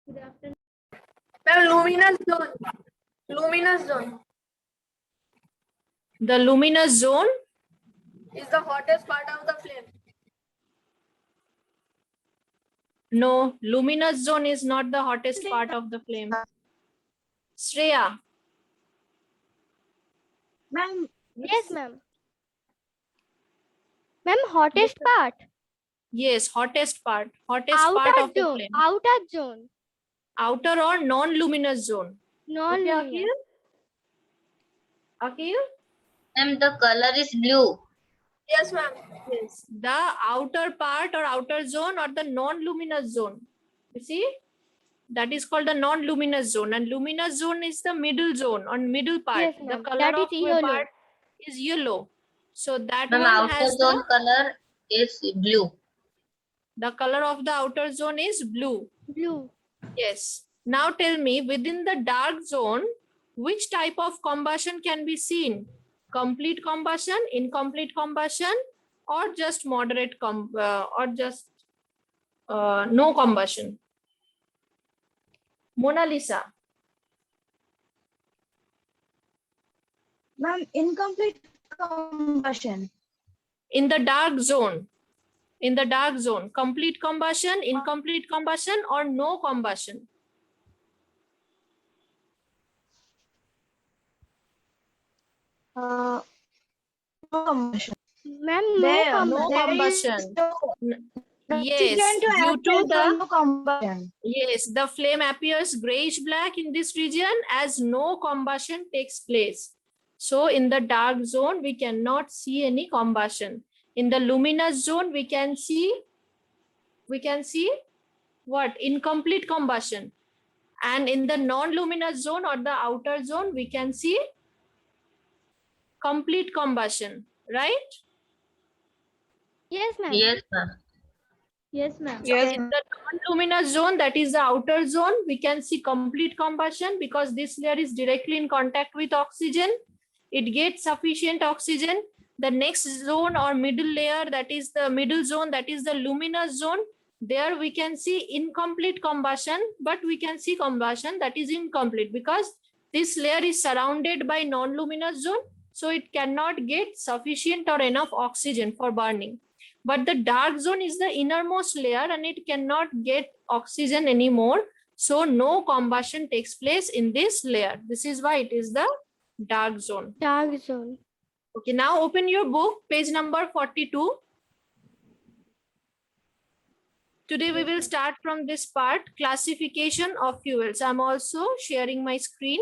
Good afternoon. The luminous zone. Luminous zone The luminous zone. is the hottest part of the flame. No, luminous zone is not the hottest part of the flame. Shreya. Ma'am, yes, ma'am. Ma'am, hottest part. Yes, hottest part. Hottest part Outer of the zone. flame. Outer zone. Outer or non-luminous zone. Non Okay, luminous. Akil? Akil? Ma'am, the color is blue. Yes, ma'am. Yes. The outer part or outer zone or the non-luminous zone. You see? That is called the non-luminous zone. And luminous zone is the middle zone or middle part. Yes, The ma'am. color That is of the yellow. part is yellow. So that Ma'am, one outer has zone color is blue. the color of the outer zone is blue. Blue. Yes. Now tell me, within the dark zone, which type of combustion can be seen? Complete combustion, incomplete combustion, or just moderate or just no combustion? Mona Lisa. Ma'am, incomplete combustion. In the dark zone. In the dark zone, complete combustion, incomplete combustion, or no combustion? No combustion. Ma'am, There, No there combustion. is no Yes, oxygen to due act to as the no combustion. yes, the flame appears grayish black in this region as no combustion takes place. So in the dark zone, we cannot see any combustion. In the luminous zone, we can see what? Incomplete combustion. And in the non-luminous zone or the outer zone, we can see complete combustion, right? Yes, ma'am. Yes, ma'am. Yes, ma'am. Yes. In the non-luminous zone, that is the outer zone, we can see complete combustion because this layer is directly in contact with oxygen. It gets sufficient oxygen. The next zone or middle layer, that is the middle zone, that is the luminous zone. There we can see incomplete combustion, but we can see combustion that is incomplete because this layer is surrounded by non-luminous zone. So it cannot get sufficient or enough oxygen for burning. But the dark zone is the innermost layer and it cannot get oxygen anymore. So no combustion takes place in this layer. This is why it is the dark zone. Dark zone. Okay, now open your book, page number 42. Today we will start from this part, classification of fuels. I'm also sharing my screen.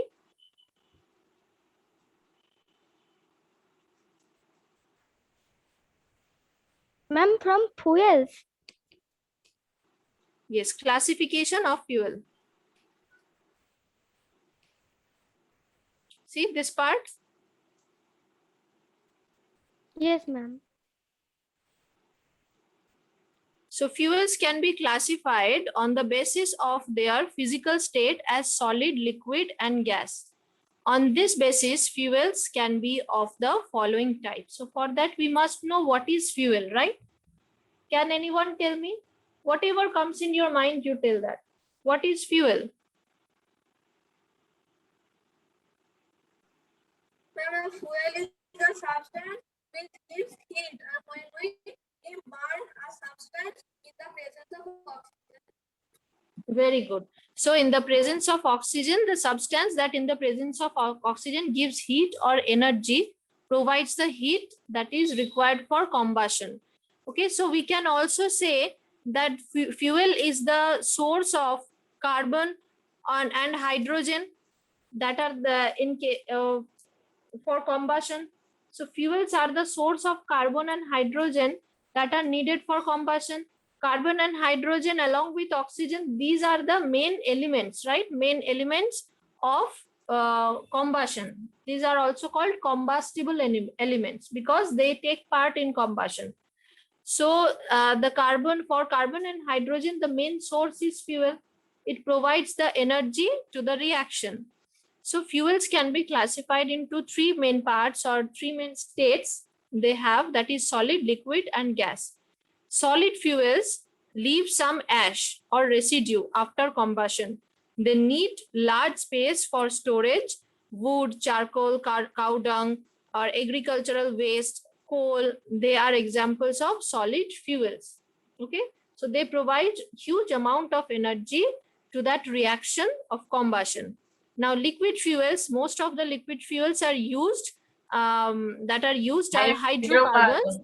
Ma'am, from fuels. Yes, classification of fuel. See this part? Yes, ma'am. So fuels can be classified on the basis of their physical state as solid, liquid, and gas. On this basis, fuels can be of the following type. So for that, we must know what is fuel, right? Can anyone tell me? Whatever comes in your mind, you tell that. What is fuel? Ma'am, fuel is the substance which gives heat when we burn a substance in the presence of oxygen. Very good. So in the presence of oxygen, the substance that in the presence of oxygen gives heat or energy, provides the heat that is required for combustion. Okay, so we can also say that fuel is the source of carbon and hydrogen that are the for combustion. So fuels are the source of carbon and hydrogen that are needed for combustion. Carbon and hydrogen along with oxygen, these are the main elements, right? Main elements of combustion. These are also called combustible elements because they take part in combustion. So the carbon and hydrogen, the main source is fuel. It provides the energy to the reaction. So fuels can be classified into three main parts or three main states they have, that is solid, liquid, and gas. Solid fuels leave some ash or residue after combustion. They need large space for storage. Wood, charcoal, cow dung, or agricultural waste, coal, they are examples of solid fuels. Okay, so they provide huge amount of energy to that reaction of combustion. Now, liquid fuels, most of the liquid fuels are used are hydrocarbons,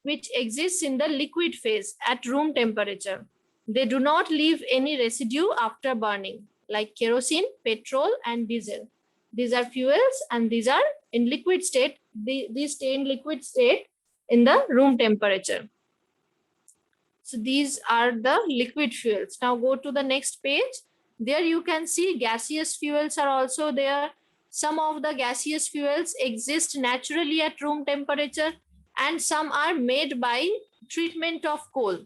which exists in the liquid phase at room temperature. They do not leave any residue after burning, like kerosene, petrol, and diesel. These are fuels, and these are in liquid state. These stay in liquid state in the room temperature. So these are the liquid fuels. Now go to the next page. There you can see gaseous fuels are also there. Some of the gaseous fuels exist naturally at room temperature, and some are made by treatment of coal.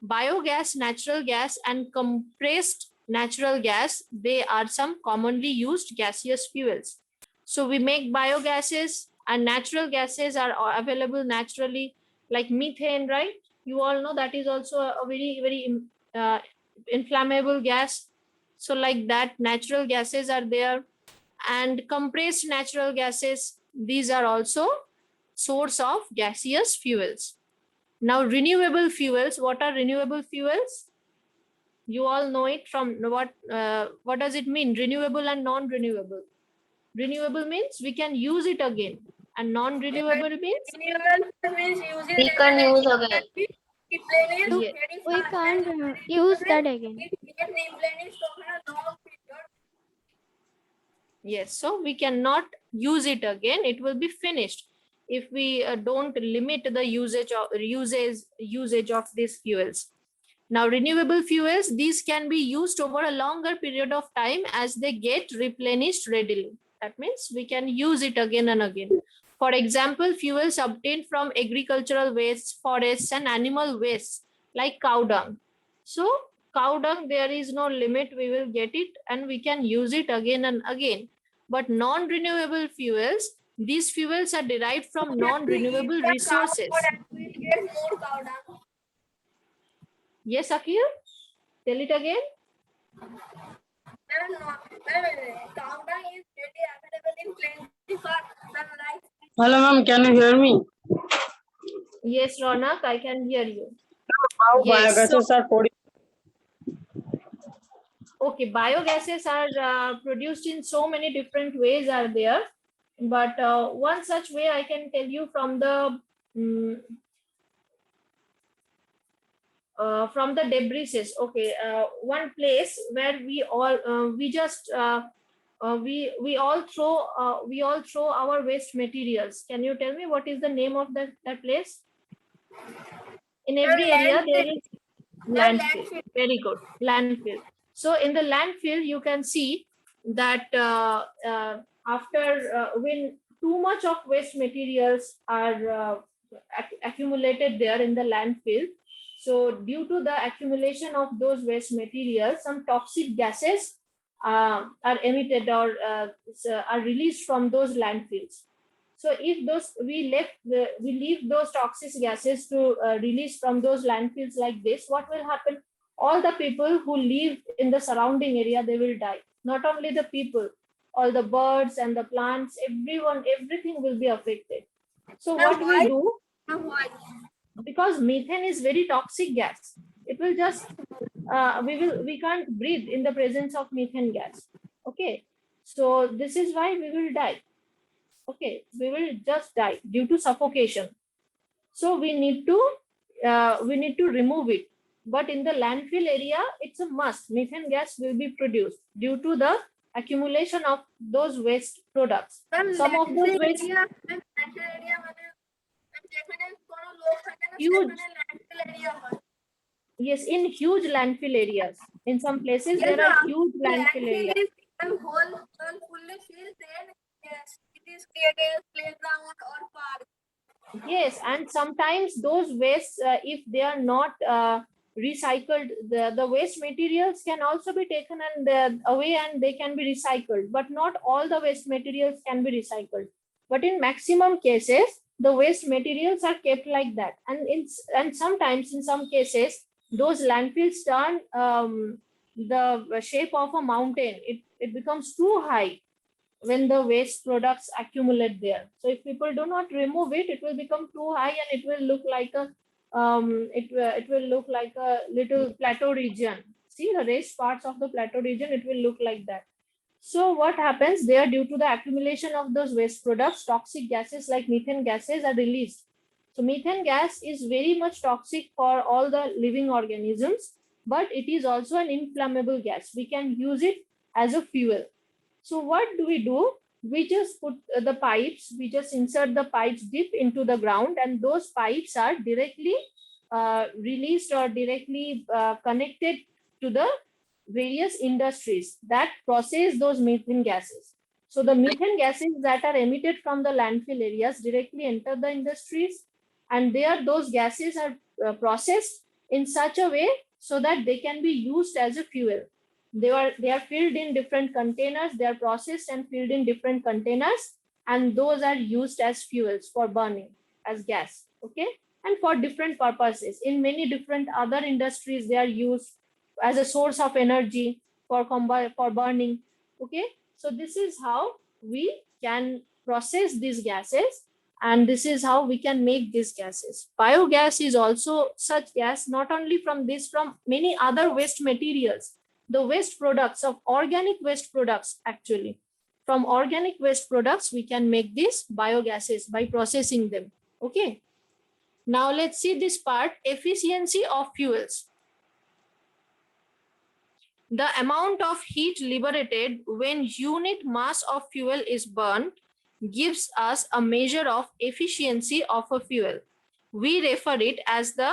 Biogas, natural gas, and compressed natural gas, they are some commonly used gaseous fuels. So we make biogases, and natural gases are available naturally, like methane, right? You all know that is also a very, very inflammable gas. So like that, natural gases are there, and compressed natural gases, these are also source of gaseous fuels. Now, renewable fuels, what are renewable fuels? You all know it from what does it mean? Renewable and non-renewable. Renewable means we can use it again, and non-renewable means Renewable means using We can use again. Yes. We can't use that again. It get replenished over a long period. yes, so we cannot use it again. It will be finished if we don't limit the usage of these fuels. Now, renewable fuels, these can be used over a longer period of time as they get replenished readily. That means we can use it again and again. For example, fuels obtained from agricultural wastes, forests, and animal wastes like cow dung. So cow dung, there is no limit. We will get it and we can use it again and again. But non-renewable fuels, these fuels are derived from non-renewable resources. We get more cow dung. Yes, Akil? Tell it again. Cow dung is readily available in plenty for sunlight. Hello, ma'am. Can you hear me? Yes, Ronak, I can hear you. How Yes, biogases are produced? Okay, biogases are produced in so many different ways are there. But one such way I can tell you from the debris. Okay, one place where we all we all throw our waste materials. Can you tell me what is the name of that place? In every area there is landfill. Very good, landfill. So in the landfill you can see that after when too much of waste materials are accumulated there in the landfill, so due to the accumulation of those waste materials, some toxic gases are emitted or are released from those landfills. So if we leave those toxic gases to release from those landfills like this, what will happen? All the people who live in the surrounding area, they will die. Not only the people, all the birds and the plants, everything will be affected. So what we do, because methane is very toxic gas, it will just we can't breathe in the presence of methane gas. Okay, so this is why we will die. Okay, we will just die due to suffocation. So we need to remove it. But in the landfill area, it's a must. Methane gas will be produced due to the accumulation of those waste products. Some of those waste huge. Yes, in huge landfill areas. In some places, there are huge landfill areas. Fully filled, then yes, it is created a playground or park. Yes, and sometimes those wastes, if they are not recycled, the waste materials can also be taken and away and they can be recycled. But not all the waste materials can be recycled. But in maximum cases, the waste materials are kept like that. And sometimes in some cases, those landfills turn the shape of a mountain. It becomes too high when the waste products accumulate there. So if people do not remove it, it will become too high and it will look like a it will look like a little plateau region. See the raised parts of the plateau region, it will look like that. So what happens there, due to the accumulation of those waste products, toxic gases like methane gases are released. So methane gas is very much toxic for all the living organisms, but it is also an inflammable gas. We can use it as a fuel. So what do? We just put the pipes, we just insert the pipes deep into the ground, and those pipes are directly released or directly connected to the various industries that process those methane gases. So the methane gases that are emitted from the landfill areas directly enter the industries, and there those gases are processed in such a way so that they can be used as a fuel. They are filled in different containers, they are processed and filled in different containers, and those are used as fuels for burning as gas. Okay, and for different purposes. In many different other industries, they are used as a source of energy for burning. Okay, so this is how we can process these gases, and this is how we can make these gases. Biogas is also such gas, not only from this, from many other waste materials, the waste products of organic waste products. Actually, from organic waste products we can make these biogases by processing them. Okay, now let's see this part, efficiency of fuels. The amount of heat liberated when unit mass of fuel is burned gives us a measure of efficiency of a fuel. We refer it as the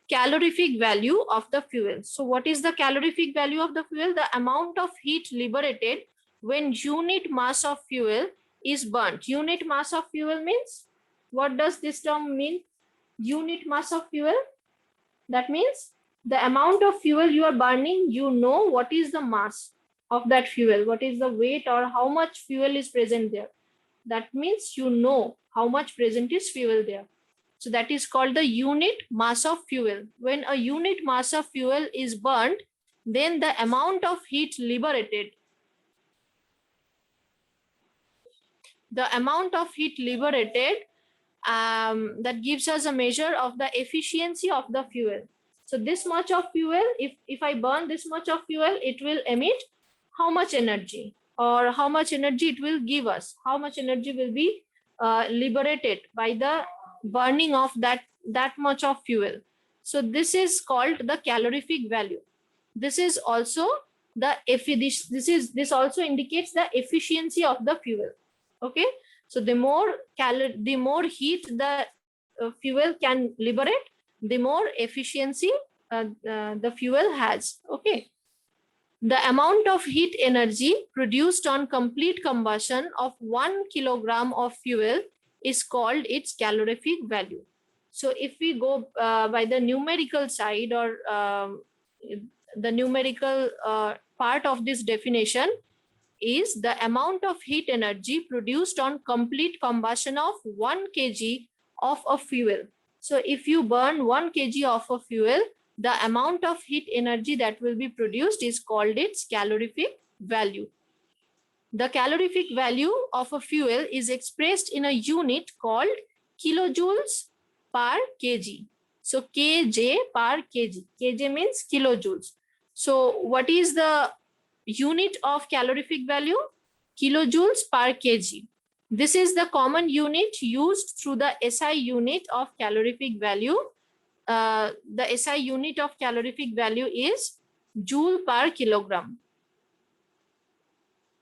calorific value of the fuel. So what is the calorific value of the fuel? The amount of heat liberated when unit mass of fuel is burnt. Unit mass of fuel means, what does this term mean? Unit mass of fuel, that means the amount of fuel you are burning, you know what is the mass of that fuel, what is the weight or how much fuel is present there. That means you know how much present is fuel there. So that is called the unit mass of fuel. When a unit mass of fuel is burnt, then the amount of heat liberated, that gives us a measure of the efficiency of the fuel. So this much of fuel, if I burn this much of fuel, it will emit how much energy, or how much energy it will give us, how much energy will be liberated by the burning of that much of fuel. So this is called the calorific value. This is also the this also indicates the efficiency of the fuel. Okay, so the more heat the fuel can liberate, the more efficiency the fuel has. Okay, the amount of heat energy produced on complete combustion of 1 kilogram of fuel is called its calorific value. So if we go by the numerical side, or the numerical part of this definition is the amount of heat energy produced on complete combustion of 1 kg of a fuel. So if you burn 1 kg of a fuel, the amount of heat energy that will be produced is called its calorific value. The calorific value of a fuel is expressed in a unit called kilojoules per kg. So kJ per kg. kJ means kilojoules. So what is the unit of calorific value? Kilojoules per kg. This is the common unit used through the SI unit of calorific value. The SI unit of calorific value is joule per kilogram.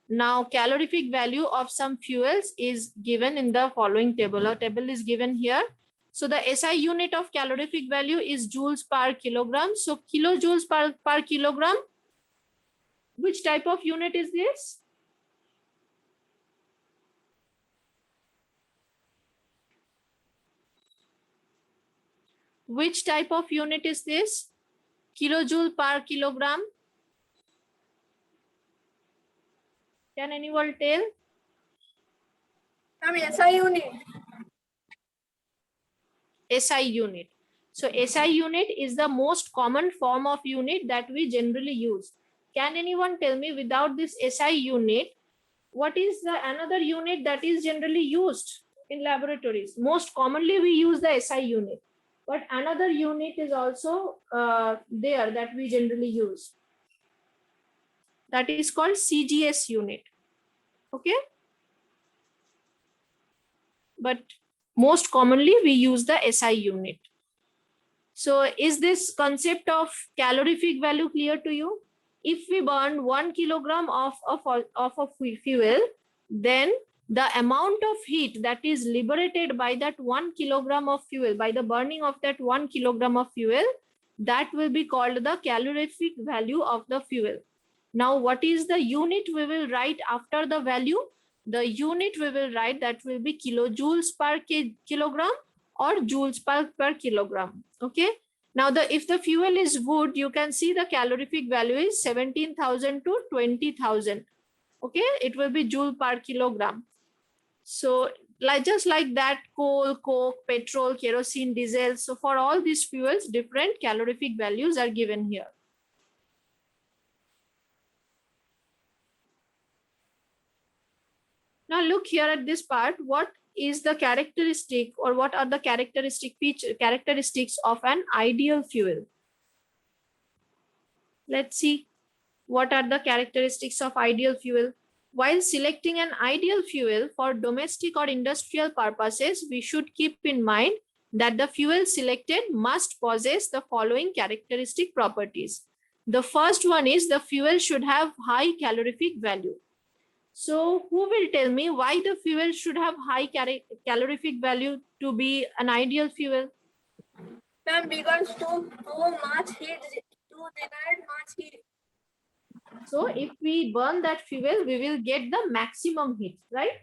Now, calorific value of some fuels is given in the following table. A table is given here. So the SI unit of calorific value is joules per kilogram. So kilojoules per kilogram. Which type of unit is this? Which type of unit is this? Kilojoule per kilogram. Can anyone tell? SI unit. SI unit. So SI unit is the most common form of unit that we generally use. Can anyone tell me, without this SI unit, what is the another unit that is generally used in laboratories? Most commonly we use the SI unit, but another unit is also there that we generally use. That is called CGS unit. Okay. But most commonly we use the SI unit. So is this concept of calorific value clear to you? If we burn 1 kilogram of a fuel, then the amount of heat that is liberated by that 1 kilogram of fuel, by the burning of that 1 kilogram of fuel, that will be called the calorific value of the fuel. Now, what is the unit we will write after the value? The unit we will write, that will be kilojoules per kilogram or joules per kilogram. Okay. Now, if the fuel is wood, you can see the calorific value is 17,000 to 20,000. Okay, it will be joule per kilogram. So, just like that, coal, coke, petrol, kerosene, diesel. So, for all these fuels, different calorific values are given here. Now, look here at this part. What is the characteristic, or what are the characteristics of an ideal fuel? Let's see what are the characteristics of ideal fuel. While selecting an ideal fuel for domestic or industrial purposes, we should keep in mind that the fuel selected must possess the following characteristic properties. The first one is the fuel should have high calorific value. So who will tell me why the fuel should have high calorific value to be an ideal fuel? Ma'am, because too much heat to generate much heat. So if we burn that fuel, we will get the maximum heat, right?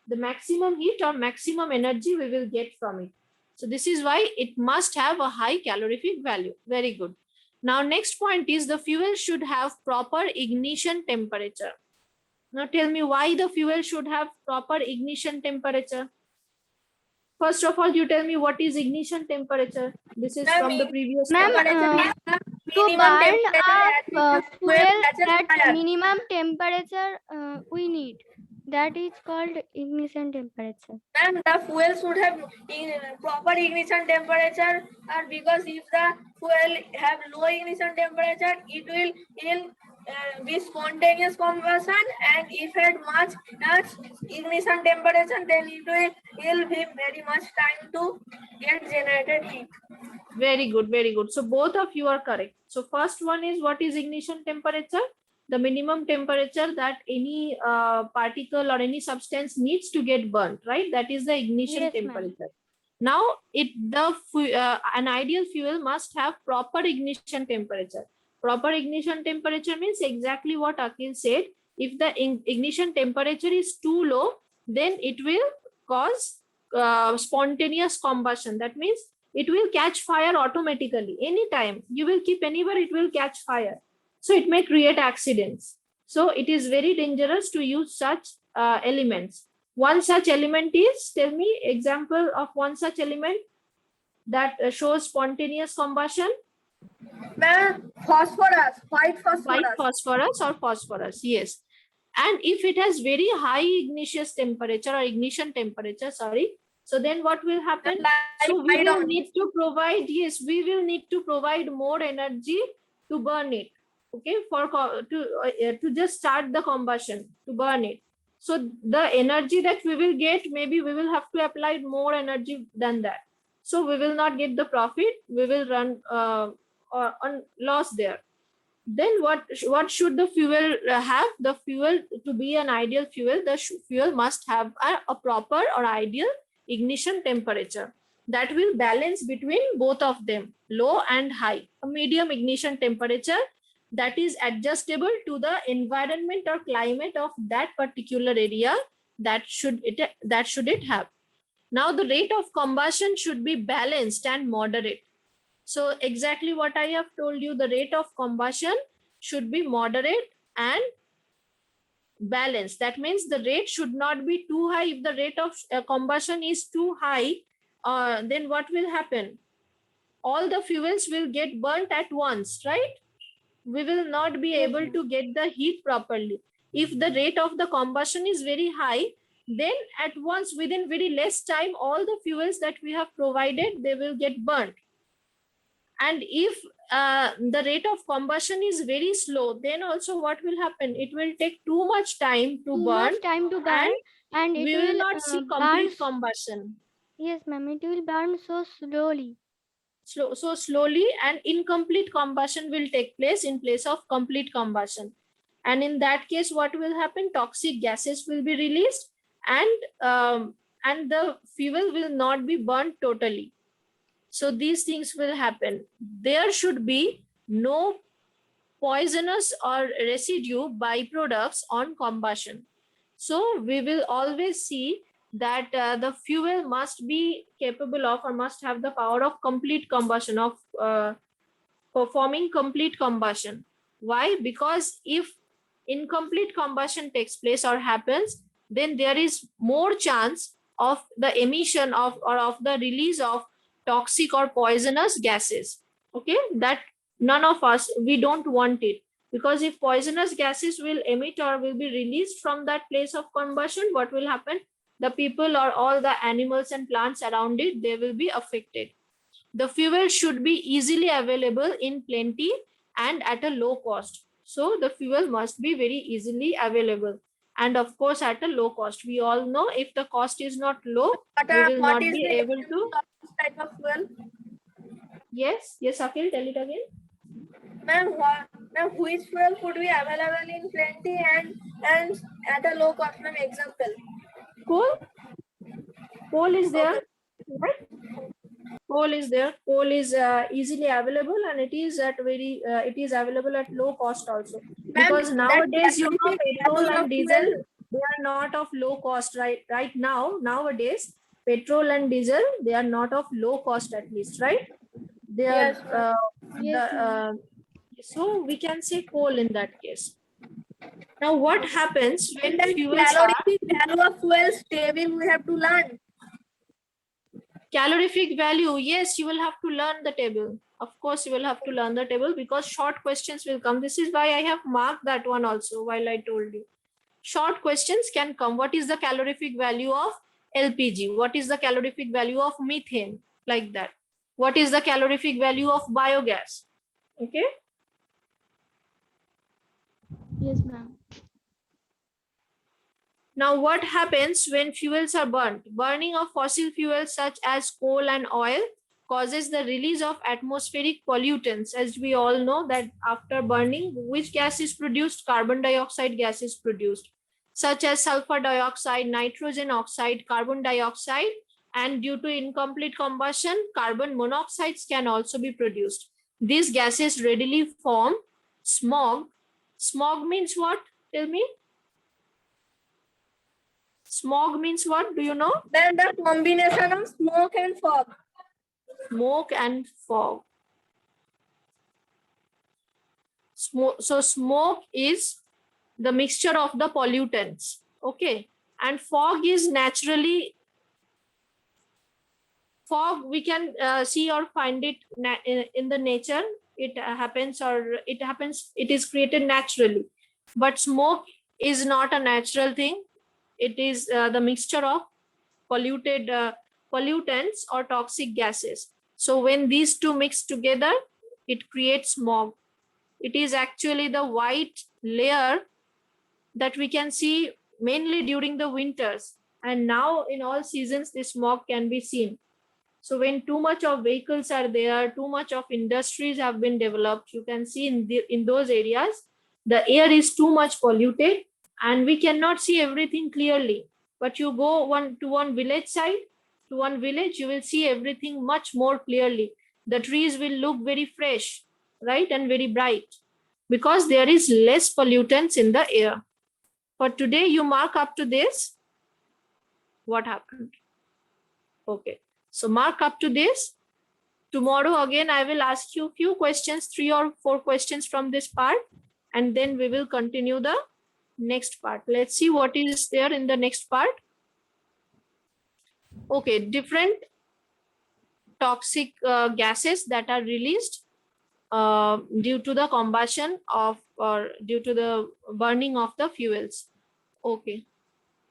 The maximum heat or maximum energy we will get from it. So this is why it must have a high calorific value. Very good. Now next point is the fuel should have proper ignition temperature. Now tell me why the fuel should have proper ignition temperature. First of all, you tell me what is ignition temperature. This is from the previous. Ma'am, Temperature is the to minimum burn temperature a at which the fuel fuel catches at fire. minimum temperature we need, that is called ignition temperature. And the fuel should have proper ignition temperature, or because if the fuel have low ignition temperature, it will be spontaneous combustion, and if at much ignition temperature, then it will be very much time to get generated heat. Very good, very good. So both of you are correct. So first one is, what is ignition temperature? The minimum temperature that any particle or any substance needs to get burnt, right? That is the ignition Yes, ma'am. temperature. Now, an ideal fuel must have proper ignition temperature. Proper ignition temperature means exactly what Akhil said. If the ignition temperature is too low, then it will cause spontaneous combustion. That means it will catch fire automatically. Anytime you will keep anywhere, it will catch fire. So it may create accidents. So it is very dangerous to use such elements. One such element is, tell me example of one such element that shows spontaneous combustion. Ma'am, phosphorus, white phosphorus. White phosphorus or phosphorus, yes. And if it has very high ignition temperature, sorry. So then what will happen? So we will need to provide, yes, we will need to provide more energy to burn it. Okay, to just start the combustion, to burn it. So the energy that we will get, maybe we will have to apply more energy than that. So we will not get the profit. We will run on loss there. Then what should the fuel have? The fuel, to be an ideal fuel, the fuel must have a proper or ideal ignition temperature that will balance between both of them, low and high. A medium ignition temperature that is adjustable to the environment or climate of that particular area, that should it have. Now the rate of combustion should be balanced and moderate. So exactly what I have told you, the rate of combustion should be moderate and balanced. That means the rate should not be too high. If the rate of combustion is too high, then what will happen? all the fuels will get burnt at once, right? We will not be Yes, able ma'am. to get the heat properly. If the rate of the combustion is very high, then at once, within very less time, all the fuels that we have provided, they will get burnt. And if the rate of combustion is very slow, then also what will happen? It will take too much time to Too burn, much time to burn, and and it we will will not see burn. complete combustion. Yes, ma'am. It will burn so slowly. So slowly, and incomplete combustion will take place in place of complete combustion. And in that case, what will happen? Toxic gases will be released, and the fuel will not be burnt totally. So these things will happen. There should be no poisonous or residue byproducts on combustion. So we will always see that the fuel must be capable of, or must have the power of complete combustion, of performing complete combustion. Why? Because if incomplete combustion takes place or happens, then there is more chance of the emission of, or of the release of, toxic or poisonous gases. Okay, that none of us, we don't want it. Because if poisonous gases will emit or will be released from that place of combustion, what will happen? The people or all the animals and plants around it, they will be affected. The fuel should be easily available in plenty and at a low cost. So the fuel must be very easily available, and of course at a low cost. We all know if the cost is not low, we will What not is be the able to. example of this type of fuel? Yes, Akhil, tell it again. Ma'am, which fuel could be available in plenty and at a low cost? Ma'am, example. Coal is there, right? Coal is there. Coal is easily available, and it is at very it is available at low cost also. Because nowadays, you know, petrol and diesel, they are not of low cost, right now. Nowadays, petrol and diesel, they are not of low cost, at least, right? They are Yes, ma'am. Yes, ma'am. so we can say coal in that case. Now, what happens when And then fuels are calorific value of fuels table we have to learn. calorific value? Yes, you will have to learn the table. Of course, you will have to learn the table, because short questions will come. This is why I have marked that one also while I told you. Short questions can come. What is the calorific value of LPG? What is the calorific value of methane? Like that. What is the calorific value of biogas? Okay. Yes, ma'am. Now, what happens when fuels are burnt? Burning of fossil fuels such as coal and oil causes the release of atmospheric pollutants. As we all know that after burning, which gas is produced? Carbon dioxide gas is produced, such as sulfur dioxide, nitrogen oxide, carbon dioxide, and due to incomplete combustion, carbon monoxides can also be produced. These gases readily form smog. Smog means what? Tell me. Smog means what? Do you know? Then the combination of smoke and fog. Smoke and fog. So smoke is the mixture of the pollutants. Okay. And fog is naturally, fog we can see or find it in the nature. It happens, it is created naturally. But smoke is not a natural thing. It is the mixture of pollutants or toxic gases. So when these two mix together, it creates smog. It is actually the white layer that we can see mainly during the winters. And now in all seasons, this smog can be seen. So when too much of vehicles are there, too much of industries have been developed, you can see in those areas, the air is too much polluted and we cannot see everything clearly. But you go to one village side, to one village, you will see everything much more clearly. The trees will look very fresh, right, and very bright, because there is less pollutants in the air. For today, you mark up to this. What happened? Okay. So mark up to this. Tomorrow again, I will ask you a few questions, 3 or 4 questions from this part, and then we will continue the next part. Let's see what is there in the next part. Okay, different toxic gases that are released due to the combustion of or due to the burning of the fuels. Okay.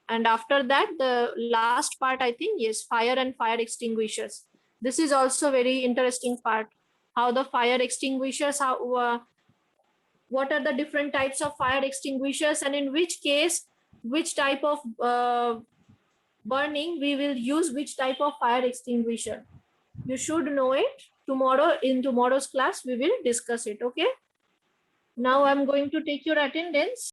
And after that, the last part, I think, yes, fire and fire extinguishers. This is also very interesting part. How the fire extinguishers, what are the different types of fire extinguishers, and in which case, which type of burning we will use which type of fire extinguisher. You should know it. Tomorrow, in tomorrow's class, we will discuss it. Okay. Now I'm going to take your attendance.